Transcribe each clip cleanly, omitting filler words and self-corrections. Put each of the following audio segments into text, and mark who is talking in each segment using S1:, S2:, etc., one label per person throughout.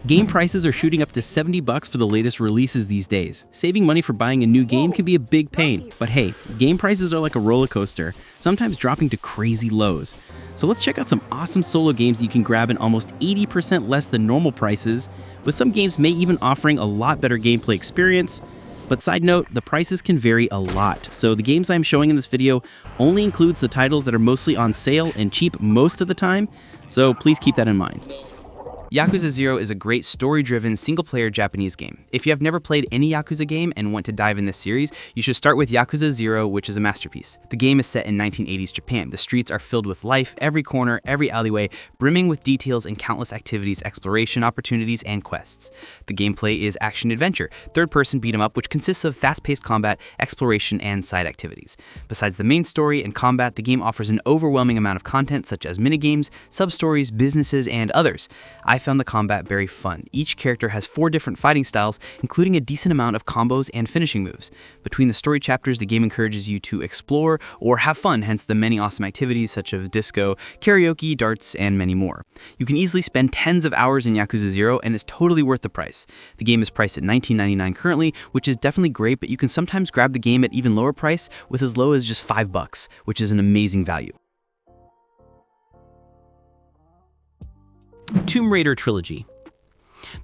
S1: Game prices are shooting up to $70 for the latest releases these days. Saving money for buying a new game can be a big pain, but hey, game prices are like a roller coaster, sometimes dropping to crazy lows. So let's check out some awesome solo games you can grab in almost 80% less than normal prices, with some games may even offering a lot better gameplay experience. But side note, the prices can vary a lot, so the games I'm showing in this video only includes the titles that are mostly on sale and cheap most of the time, so please keep that in mind. Yakuza 0 is a great story-driven, single-player Japanese game. If you have never played any Yakuza game and want to dive in this series, you should start with Yakuza 0, which is a masterpiece. The game is set in 1980s Japan. The streets are filled with life, every corner, every alleyway, brimming with details and countless activities, exploration opportunities, and quests. The gameplay is action-adventure, third-person beat-em-up, which consists of fast-paced combat, exploration, and side activities. Besides the main story and combat, the game offers an overwhelming amount of content such as minigames, sub-stories, businesses, and others. I found the combat very fun. Each character has 4 different fighting styles, including a decent amount of combos and finishing moves. Between the story chapters, the game encourages you to explore or have fun, hence the many awesome activities such as disco, karaoke, darts, and many more. You can easily spend tens of hours in Yakuza 0 and it's totally worth the price. The game is priced at $19.99 currently, which is definitely great, but you can sometimes grab the game at even lower price with as low as just $5, which is an amazing value. Tomb Raider Trilogy.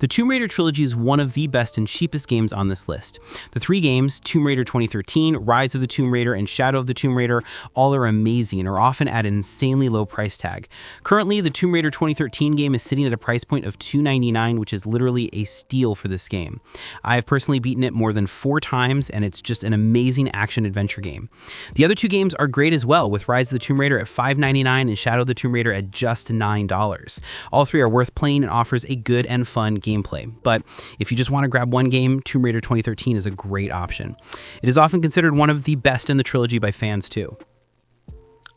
S1: The Tomb Raider Trilogy is one of the best and cheapest games on this list. The 3 games, Tomb Raider 2013, Rise of the Tomb Raider, and Shadow of the Tomb Raider, all are amazing and are often at an insanely low price tag. Currently, the Tomb Raider 2013 game is sitting at a price point of $2.99, which is literally a steal for this game. I have personally beaten it more than 4 times, and it's just an amazing action-adventure game. The other 2 games are great as well, with Rise of the Tomb Raider at $5.99 and Shadow of the Tomb Raider at just $9. All 3 are worth playing and offers a good and fun gameplay. But if you just want to grab one game, Tomb Raider 2013 is a great option. It is often considered one of the best in the trilogy by fans too.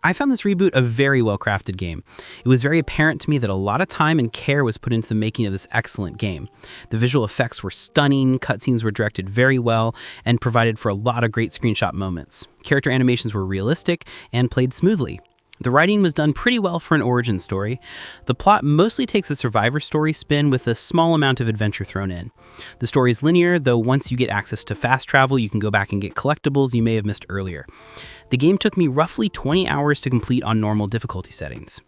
S1: I found this reboot a very well-crafted game. It was very apparent to me that a lot of time and care was put into the making of this excellent game. The visual effects were stunning, cutscenes were directed very well, and provided for a lot of great screenshot moments. Character animations were realistic and played smoothly. The writing was done pretty well for an origin story. The plot mostly takes a survivor story spin with a small amount of adventure thrown in. The story is linear, though once you get access to fast travel, you can go back and get collectibles you may have missed earlier. The game took me roughly 20 hours to complete on normal difficulty settings.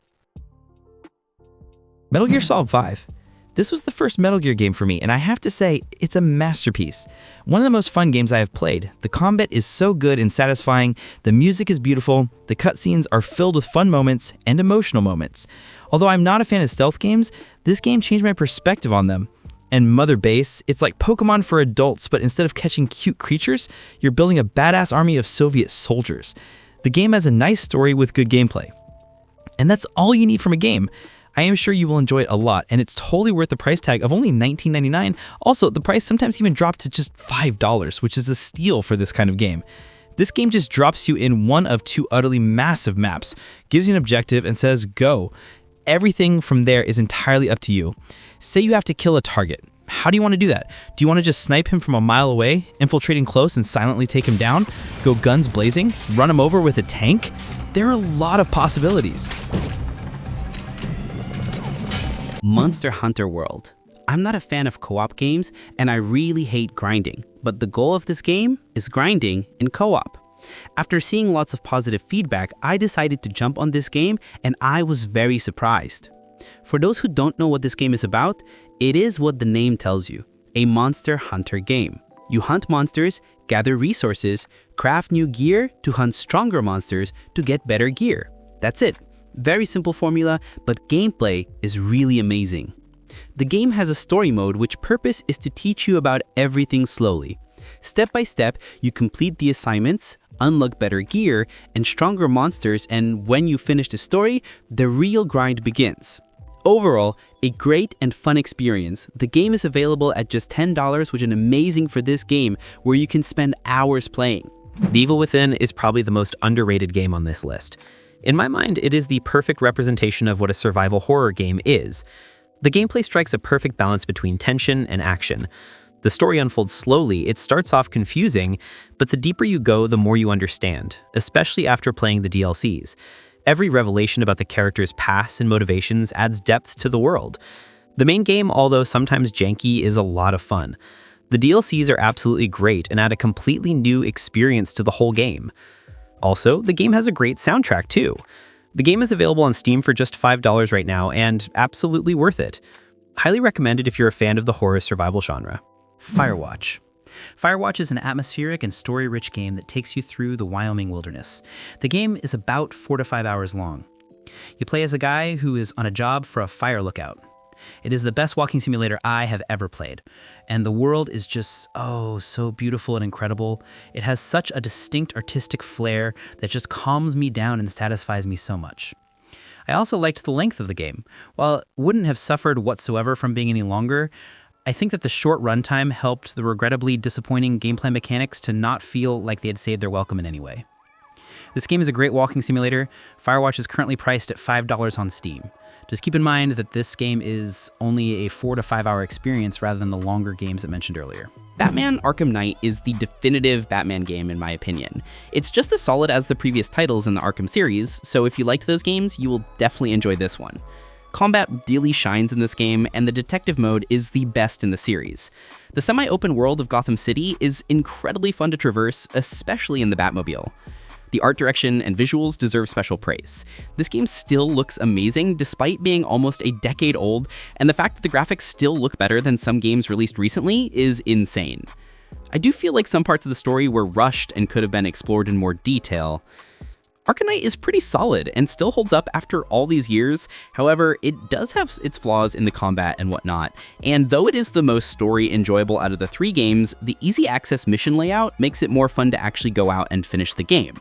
S2: Metal Gear Solid 5. This was the first Metal Gear game for me, and I have to say, it's a masterpiece. One of the most fun games I have played. The combat is so good and satisfying, the music is beautiful, the cutscenes are filled with fun moments and emotional moments. Although I'm not a fan of stealth games, this game changed my perspective on them. And Mother Base, it's like Pokemon for adults, but instead of catching cute creatures, you're building a badass army of Soviet soldiers. The game has a nice story with good gameplay. And that's all you need from a game. I am sure you will enjoy it a lot, and it's totally worth the price tag of only $19.99. Also, the price sometimes even dropped to just $5, which is a steal for this kind of game. This game just drops you in one of 2 utterly massive maps, gives you an objective, and says, go. Everything from there is entirely up to you. Say you have to kill a target. How do you want to do that? Do you want to just snipe him from a mile away, infiltrating close and silently take him down? Go guns blazing? Run him over with a tank? There are a lot of possibilities.
S1: Monster Hunter World. I'm not a fan of co-op games, and I really hate grinding, but the goal of this game is grinding in co-op. After seeing lots of positive feedback, I decided to jump on this game, and I was very surprised. For those who don't know what this game is about, it is what the name tells you, a monster hunter game. You hunt monsters, gather resources, craft new gear to hunt stronger monsters to get better gear. That's it. Very simple formula, but gameplay is really amazing. The game has a story mode which purpose is to teach you about everything slowly. Step by step, you complete the assignments, unlock better gear and stronger monsters, and when you finish the story, the real grind begins. Overall, a great and fun experience. The game is available at just $10, which is amazing for this game where you can spend hours playing.
S3: The Evil Within is probably the most underrated game on this list. In my mind, it is the perfect representation of what a survival horror game is. The gameplay strikes a perfect balance between tension and action. The story unfolds slowly, it starts off confusing, but the deeper you go, the more you understand, especially after playing the DLCs. Every revelation about the character's past and motivations adds depth to the world. The main game, although sometimes janky, is a lot of fun. The DLCs are absolutely great and add a completely new experience to the whole game. Also, the game has a great soundtrack too. The game is available on Steam for just $5 right now and absolutely worth it. Highly recommended if you're a fan of the horror survival genre.
S1: Firewatch. Firewatch is an atmospheric and story-rich game that takes you through the Wyoming wilderness. The game is about 4 to 5 hours long. You play as a guy who is on a job for a fire lookout. It is the best walking simulator I have ever played, and the world is just, so beautiful and incredible. It has such a distinct artistic flair that just calms me down and satisfies me so much. I also liked the length of the game. While it wouldn't have suffered whatsoever from being any longer, I think that the short runtime helped the regrettably disappointing gameplay mechanics to not feel like they had saved their welcome in any way. This game is a great walking simulator. Firewatch is currently priced at $5 on Steam. Just keep in mind that this game is only a 4 to 5 hour experience rather than the longer games I mentioned earlier.
S4: Batman Arkham Knight is the definitive Batman game in my opinion. It's just as solid as the previous titles in the Arkham series, so if you liked those games, you will definitely enjoy this one. Combat really shines in this game, and the detective mode is the best in the series. The semi-open world of Gotham City is incredibly fun to traverse, especially in the Batmobile. The art direction and visuals deserve special praise. This game still looks amazing despite being almost a decade old, and the fact that the graphics still look better than some games released recently is insane. I do feel like some parts of the story were rushed and could have been explored in more detail. Arkham Knight is pretty solid and still holds up after all these years. However, it does have its flaws in the combat and whatnot, and though it is the most story enjoyable out of the 3 games, the easy access mission layout makes it more fun to actually go out and finish the game.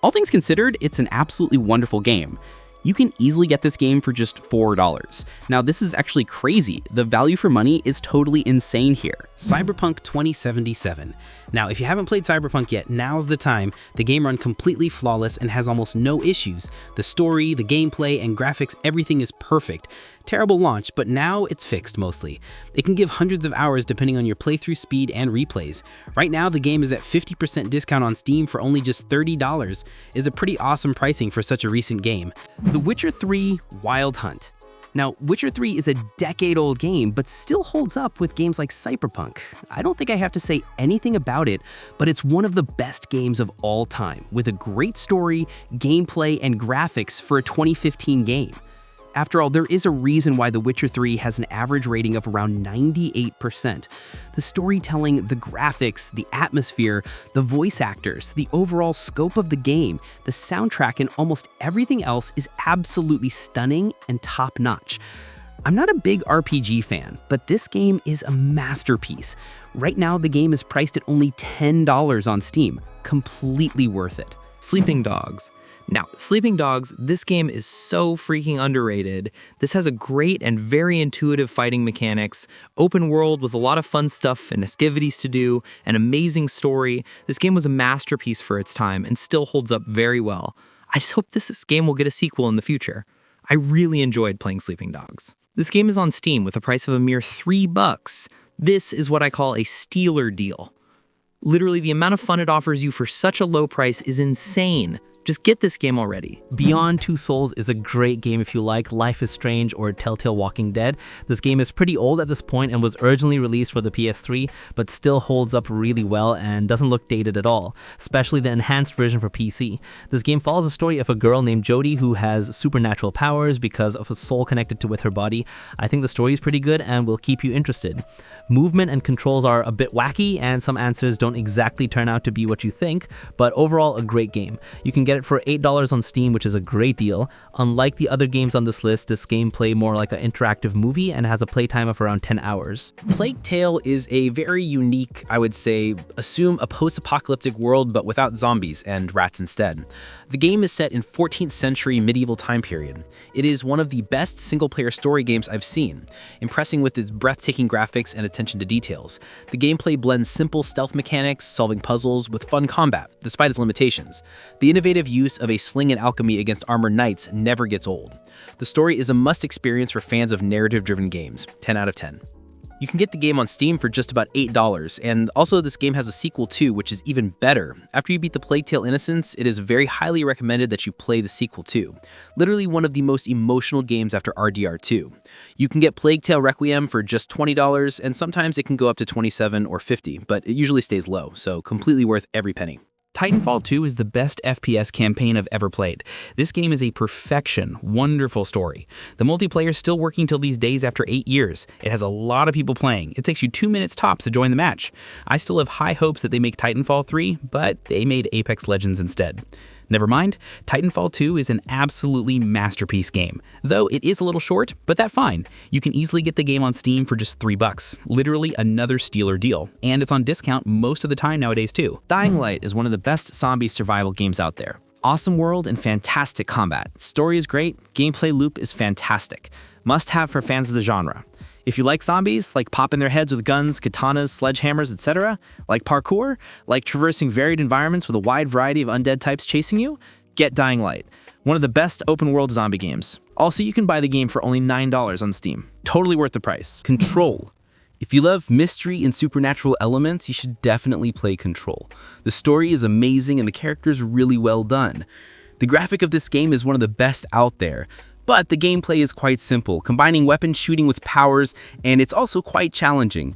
S4: All things considered, it's an absolutely wonderful game. You can easily get this game for just $4. Now, this is actually crazy. The value for money is totally insane here.
S1: Cyberpunk 2077. Now, if you haven't played Cyberpunk yet, now's the time. The game runs completely flawless and has almost no issues. The story, the gameplay, and graphics, everything is perfect. Terrible launch, but now it's fixed mostly. It can give hundreds of hours depending on your playthrough speed and replays. Right now, the game is at 50% discount on Steam for only just $30. It's a pretty awesome pricing for such a recent game. The Witcher 3 Wild Hunt. Now, Witcher 3 is a decade-old game, but still holds up with games like Cyberpunk. I don't think I have to say anything about it, but it's one of the best games of all time, with a great story, gameplay, and graphics for a 2015 game. After all, there is a reason why The Witcher 3 has an average rating of around 98%. The storytelling, the graphics, the atmosphere, the voice actors, the overall scope of the game, the soundtrack, and almost everything else is absolutely stunning and top-notch. I'm not a big RPG fan, but this game is a masterpiece. Right now, the game is priced at only $10 on Steam. Completely worth it.
S2: Sleeping Dogs. Now, Sleeping Dogs, this game is so freaking underrated. This has a great and very intuitive fighting mechanics, open world with a lot of fun stuff and activities to do, an amazing story. This game was a masterpiece for its time and still holds up very well. I just hope this game will get a sequel in the future. I really enjoyed playing Sleeping Dogs. This game is on Steam with a price of a mere $3. This is what I call a stealer deal. Literally, the amount of fun it offers you for such a low price is insane. Just get this game already.
S1: Beyond Two Souls is a great game if you like Life is Strange or Telltale Walking Dead. This game is pretty old at this point and was originally released for the PS3, but still holds up really well and doesn't look dated at all, especially the enhanced version for PC. This game follows the story of a girl named Jodie who has supernatural powers because of a soul connected with her body. I think the story is pretty good and will keep you interested. Movement and controls are a bit wacky and some answers don't exactly turn out to be what you think, but overall a great game. You can get it for $8 on Steam, which is a great deal. Unlike the other games on this list, this game plays more like an interactive movie and has a playtime of around 10 hours. Plague Tale is a very unique, I would say, assume a post-apocalyptic world but without zombies and rats instead. The game is set in 14th century medieval time period. It is one of the best single-player story games I've seen, impressing with its breathtaking graphics and attention to details. The gameplay blends simple stealth mechanics, solving puzzles, with fun combat, despite its limitations. The innovative use of a sling and alchemy against armored knights never gets old. The story is a must experience for fans of narrative-driven games. 10 out of 10. You can get the game on Steam for just about $8, and also this game has a sequel too, which is even better. After you beat the Plague Tale Innocence, it is very highly recommended that you play the sequel too. Literally one of the most emotional games after RDR2. You can get Plague Tale Requiem for just $20, and sometimes it can go up to $27 or $50, but it usually stays low, so completely worth every penny.
S2: Titanfall 2 is the best FPS campaign I've ever played. This game is a perfection, wonderful story. The multiplayer is still working till these days after 8 years. It has a lot of people playing. It takes you 2 minutes tops to join the match. I still have high hopes that they make Titanfall 3, but they made Apex Legends instead. Never mind, Titanfall 2 is an absolutely masterpiece game. Though it is a little short, but that's fine. You can easily get the game on Steam for just $3. Literally another stealer deal. And it's on discount most of the time nowadays too.
S5: Dying Light is one of the best zombie survival games out there. Awesome world and fantastic combat. Story is great, gameplay loop is fantastic. Must have for fans of the genre. If you like zombies, like popping their heads with guns, katanas, sledgehammers, etc., like parkour, like traversing varied environments with a wide variety of undead types chasing you, get Dying Light. One of the best open-world zombie games. Also, you can buy the game for only $9 on Steam. Totally worth the price.
S1: Control. If you love mystery and supernatural elements, you should definitely play Control. The story is amazing and the characters really well done. The graphic of this game is one of the best out there. But the gameplay is quite simple, combining weapon shooting with powers, and it's also quite challenging.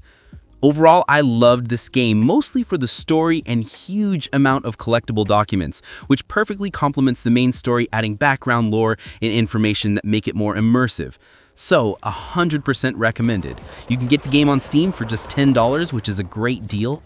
S1: Overall, I loved this game, mostly for the story and huge amount of collectible documents, which perfectly complements the main story, adding background lore and information that make it more immersive. So, 100% recommended. You can get the game on Steam for just $10, which is a great deal.